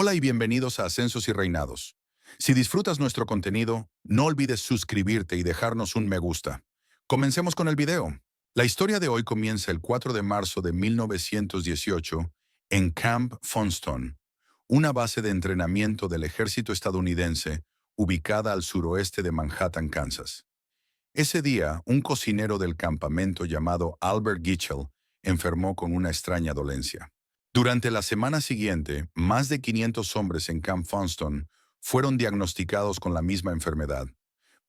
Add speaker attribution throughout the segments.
Speaker 1: Hola y bienvenidos a Ascensos y Reinados. Si disfrutas nuestro contenido, no olvides suscribirte y dejarnos un me gusta. Comencemos con el video. La historia de hoy comienza el 4 de marzo de 1918 en Camp Funston, una base de entrenamiento del ejército estadounidense ubicada al suroeste de Manhattan, Kansas. Ese día, un cocinero del campamento llamado Albert Gitchell enfermó con una extraña dolencia. Durante la semana siguiente, más de 500 hombres en Camp Funston fueron diagnosticados con la misma enfermedad.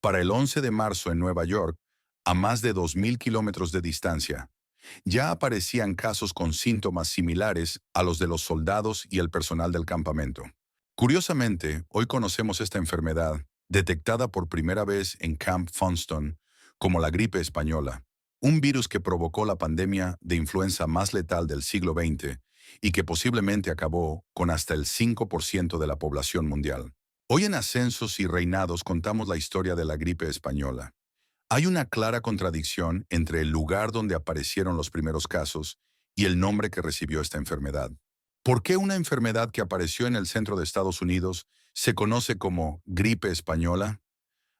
Speaker 1: Para el 11 de marzo en Nueva York, a más de 2.000 kilómetros de distancia, ya aparecían casos con síntomas similares a los de los soldados y el personal del campamento. Curiosamente, hoy conocemos esta enfermedad, detectada por primera vez en Camp Funston, como la gripe española, un virus que provocó la pandemia de influenza más letal del siglo XX y que posiblemente acabó con hasta el 5% de la población mundial. Hoy en Ascensos y Reinados contamos la historia de la gripe española. Hay una clara contradicción entre el lugar donde aparecieron los primeros casos y el nombre que recibió esta enfermedad. ¿Por qué una enfermedad que apareció en el centro de Estados Unidos se conoce como gripe española?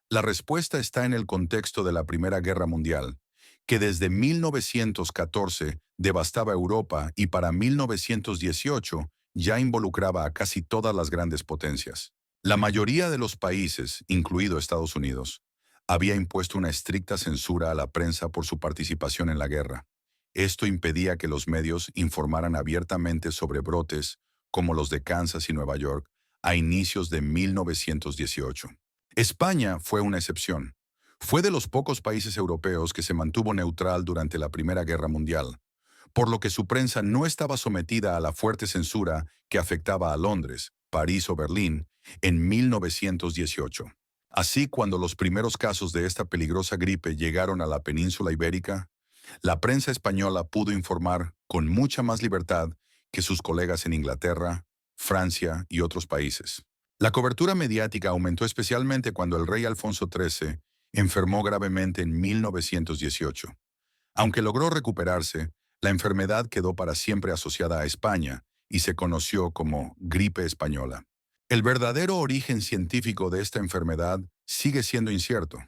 Speaker 1: La respuesta está en el contexto de la Primera Guerra Mundial, que desde 1914 devastaba Europa y para 1918 ya involucraba a casi todas las grandes potencias. La mayoría de los países, incluido Estados Unidos, había impuesto una estricta censura a la prensa por su participación en la guerra. Esto impedía que los medios informaran abiertamente sobre brotes como los de Kansas y Nueva York a inicios de 1918. España fue una excepción. Fue de los pocos países europeos que se mantuvo neutral durante la Primera Guerra Mundial, por lo que su prensa no estaba sometida a la fuerte censura que afectaba a Londres, París o Berlín en 1918. Así, cuando los primeros casos de esta peligrosa gripe llegaron a la península ibérica, la prensa española pudo informar con mucha más libertad que sus colegas en Inglaterra, Francia y otros países. La cobertura mediática aumentó especialmente cuando el rey Alfonso XIII enfermó gravemente en 1918. Aunque logró recuperarse, la enfermedad quedó para siempre asociada a España y se conoció como gripe española. El verdadero origen científico de esta enfermedad sigue siendo incierto.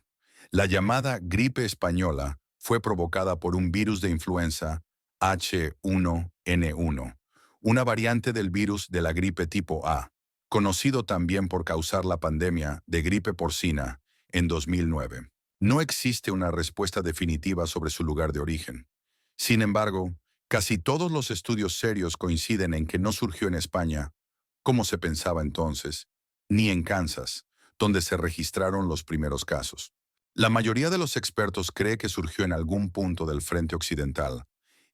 Speaker 1: La llamada gripe española fue provocada por un virus de influenza H1N1, una variante del virus de la gripe tipo A, conocido también por causar la pandemia de gripe porcina en 2009. No existe una respuesta definitiva sobre su lugar de origen. Sin embargo, casi todos los estudios serios coinciden en que no surgió en España, como se pensaba entonces, ni en Kansas, donde se registraron los primeros casos. La mayoría de los expertos cree que surgió en algún punto del frente occidental,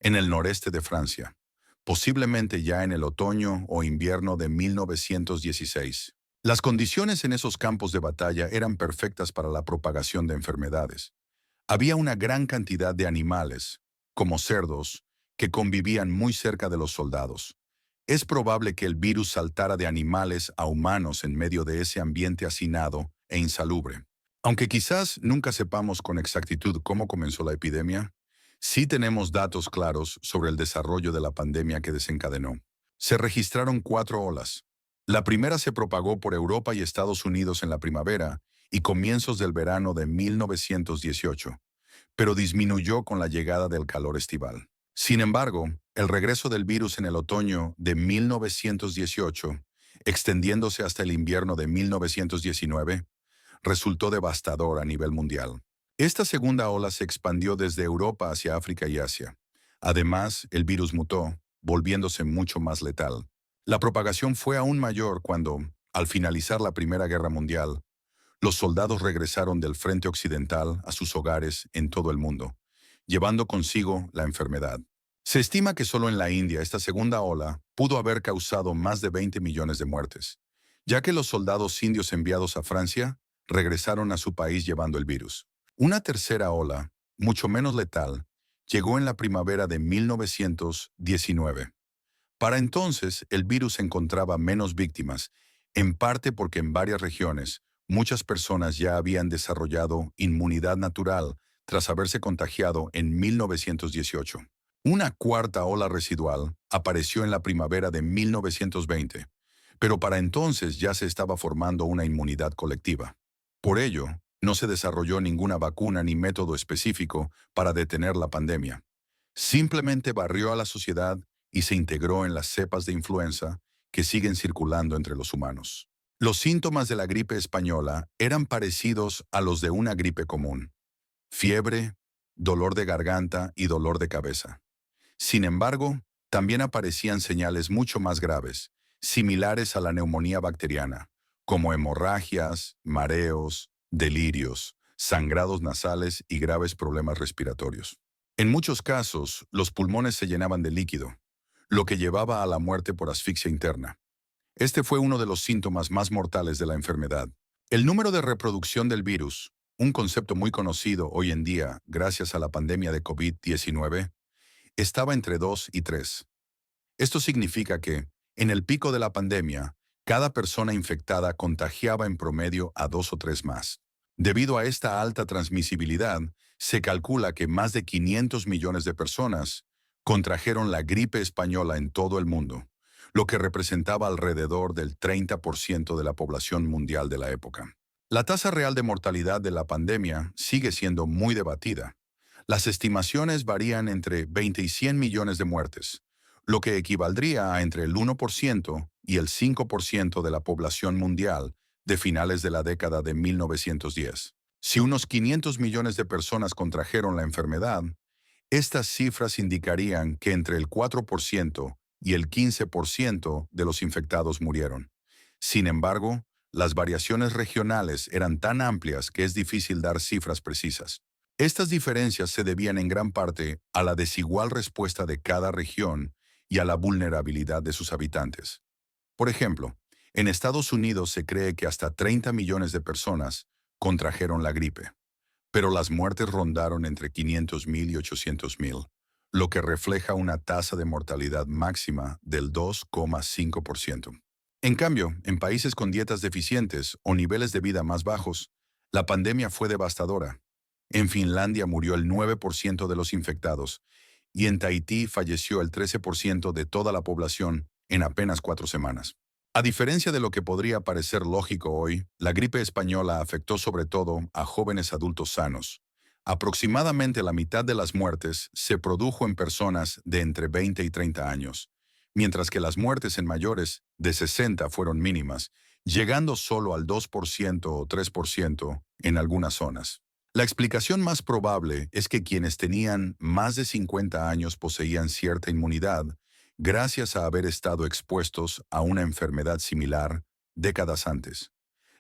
Speaker 1: en el noreste de Francia, posiblemente ya en el otoño o invierno de 1916. Las condiciones en esos campos de batalla eran perfectas para la propagación de enfermedades. Había una gran cantidad de animales, como cerdos, que convivían muy cerca de los soldados. Es probable que el virus saltara de animales a humanos en medio de ese ambiente hacinado e insalubre. Aunque quizás nunca sepamos con exactitud cómo comenzó la epidemia, sí tenemos datos claros sobre el desarrollo de la pandemia que desencadenó. Se registraron 4 olas. La primera se propagó por Europa y Estados Unidos en la primavera y comienzos del verano de 1918, pero disminuyó con la llegada del calor estival. Sin embargo, el regreso del virus en el otoño de 1918, extendiéndose hasta el invierno de 1919, resultó devastador a nivel mundial. Esta segunda ola se expandió desde Europa hacia África y Asia. Además, el virus mutó, volviéndose mucho más letal. La propagación fue aún mayor cuando, al finalizar la Primera Guerra Mundial, los soldados regresaron del frente occidental a sus hogares en todo el mundo, llevando consigo la enfermedad. Se estima que solo en la India esta segunda ola pudo haber causado más de 20 millones de muertes, ya que los soldados indios enviados a Francia regresaron a su país llevando el virus. Una tercera ola, mucho menos letal, llegó en la primavera de 1919. Para entonces, el virus encontraba menos víctimas, en parte porque en varias regiones, muchas personas ya habían desarrollado inmunidad natural tras haberse contagiado en 1918. Una cuarta ola residual apareció en la primavera de 1920, pero para entonces ya se estaba formando una inmunidad colectiva. Por ello, no se desarrolló ninguna vacuna ni método específico para detener la pandemia. Simplemente barrió a la sociedad y se integró en las cepas de influenza que siguen circulando entre los humanos. Los síntomas de la gripe española eran parecidos a los de una gripe común: fiebre, dolor de garganta y dolor de cabeza. Sin embargo, también aparecían señales mucho más graves, similares a la neumonía bacteriana, como hemorragias, mareos, delirios, sangrados nasales y graves problemas respiratorios. En muchos casos, los pulmones se llenaban de líquido, lo que llevaba a la muerte por asfixia interna. Este fue uno de los síntomas más mortales de la enfermedad. El número de reproducción del virus, un concepto muy conocido hoy en día gracias a la pandemia de COVID-19, estaba entre 2 y 3. Esto significa que, en el pico de la pandemia, cada persona infectada contagiaba en promedio a 2 o 3 más. Debido a esta alta transmisibilidad, se calcula que más de 500 millones de personas contrajeron la gripe española en todo el mundo, lo que representaba alrededor del 30% de la población mundial de la época. La tasa real de mortalidad de la pandemia sigue siendo muy debatida. Las estimaciones varían entre 20 y 100 millones de muertes, lo que equivaldría a entre el 1% y el 5% de la población mundial de finales de la década de 1910. Si unos 500 millones de personas contrajeron la enfermedad, estas cifras indicarían que entre el 4% y el 15% de los infectados murieron. Sin embargo, las variaciones regionales eran tan amplias que es difícil dar cifras precisas. Estas diferencias se debían en gran parte a la desigual respuesta de cada región y a la vulnerabilidad de sus habitantes. Por ejemplo, en Estados Unidos se cree que hasta 30 millones de personas contrajeron la gripe, pero las muertes rondaron entre 500,000 y 800,000, lo que refleja una tasa de mortalidad máxima del 2,5%. En cambio, en países con dietas deficientes o niveles de vida más bajos, la pandemia fue devastadora. En Finlandia murió el 9% de los infectados y en Tahití falleció el 13% de toda la población en apenas 4 semanas. A diferencia de lo que podría parecer lógico hoy, la gripe española afectó sobre todo a jóvenes adultos sanos. Aproximadamente la mitad de las muertes se produjo en personas de entre 20 y 30 años, mientras que las muertes en mayores de 60 fueron mínimas, llegando solo al 2% o 3% en algunas zonas. La explicación más probable es que quienes tenían más de 50 años poseían cierta inmunidad gracias a haber estado expuestos a una enfermedad similar décadas antes,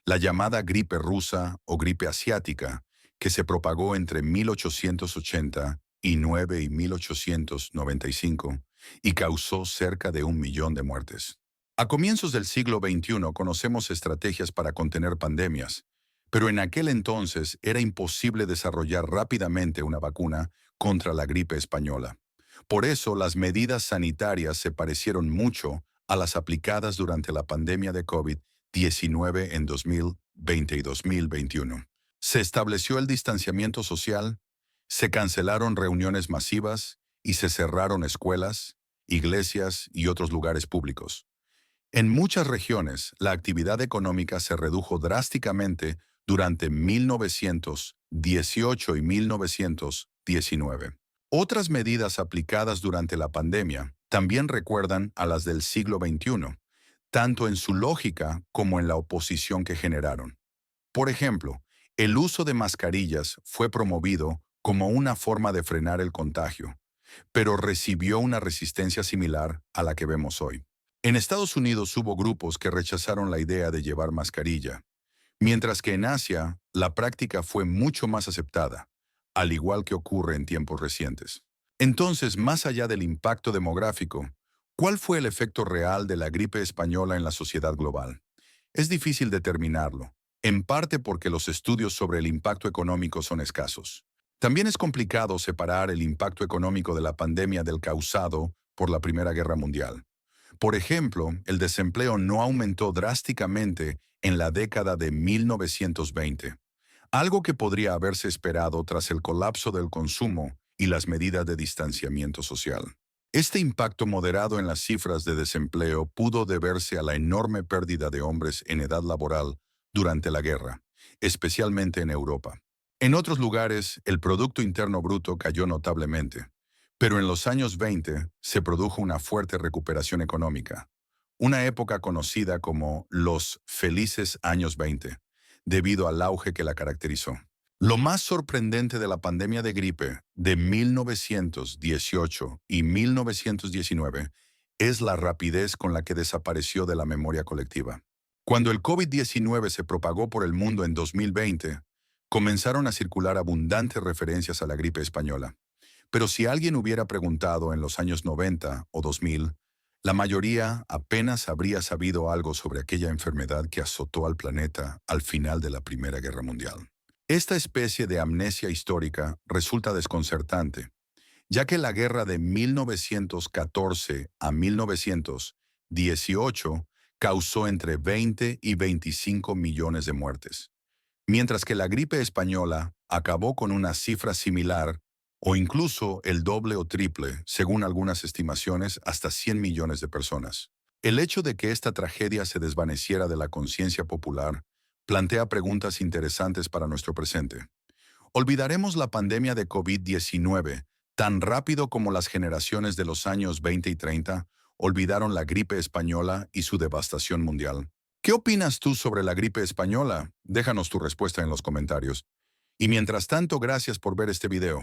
Speaker 1: la llamada gripe rusa o gripe asiática, que se propagó entre 1889 y 1895 y causó cerca de 1 millón de muertes. A comienzos del siglo XXI conocemos estrategias para contener pandemias, pero en aquel entonces era imposible desarrollar rápidamente una vacuna contra la gripe española. Por eso las medidas sanitarias se parecieron mucho a las aplicadas durante la pandemia de COVID-19 en 2020 y 2021. Se estableció el distanciamiento social, se cancelaron reuniones masivas y se cerraron escuelas, iglesias y otros lugares públicos. En muchas regiones, la actividad económica se redujo drásticamente durante 1918 y 1919. Otras medidas aplicadas durante la pandemia también recuerdan a las del siglo XXI, tanto en su lógica como en la oposición que generaron. Por ejemplo, el uso de mascarillas fue promovido como una forma de frenar el contagio, pero recibió una resistencia similar a la que vemos hoy. En Estados Unidos hubo grupos que rechazaron la idea de llevar mascarilla, mientras que en Asia la práctica fue mucho más aceptada, al igual que ocurre en tiempos recientes. Entonces, más allá del impacto demográfico, ¿cuál fue el efecto real de la gripe española en la sociedad global? Es difícil determinarlo, en parte porque los estudios sobre el impacto económico son escasos. También es complicado separar el impacto económico de la pandemia del causado por la Primera Guerra Mundial. Por ejemplo, el desempleo no aumentó drásticamente en la década de 1920, algo que podría haberse esperado tras el colapso del consumo y las medidas de distanciamiento social. Este impacto moderado en las cifras de desempleo pudo deberse a la enorme pérdida de hombres en edad laboral durante la guerra, especialmente en Europa. En otros lugares, el Producto Interno Bruto cayó notablemente, pero en los años 20 se produjo una fuerte recuperación económica, una época conocida como los felices años 20, debido al auge que la caracterizó. Lo más sorprendente de la pandemia de gripe de 1918 y 1919 es la rapidez con la que desapareció de la memoria colectiva. Cuando el COVID-19 se propagó por el mundo en 2020, comenzaron a circular abundantes referencias a la gripe española. Pero si alguien hubiera preguntado en los años 90 o 2000, la mayoría apenas habría sabido algo sobre aquella enfermedad que azotó al planeta al final de la Primera Guerra Mundial. Esta especie de amnesia histórica resulta desconcertante, ya que la guerra de 1914 a 1918 causó entre 20 y 25 millones de muertes, mientras que la gripe española acabó con una cifra similar o incluso el doble o triple, según algunas estimaciones, hasta 100 millones de personas. El hecho de que esta tragedia se desvaneciera de la conciencia popular plantea preguntas interesantes para nuestro presente. ¿Olvidaremos la pandemia de COVID-19 tan rápido como las generaciones de los años 20 y 30 olvidaron la gripe española y su devastación mundial? ¿Qué opinas tú sobre la gripe española? Déjanos tu respuesta en los comentarios. Y mientras tanto, gracias por ver este video.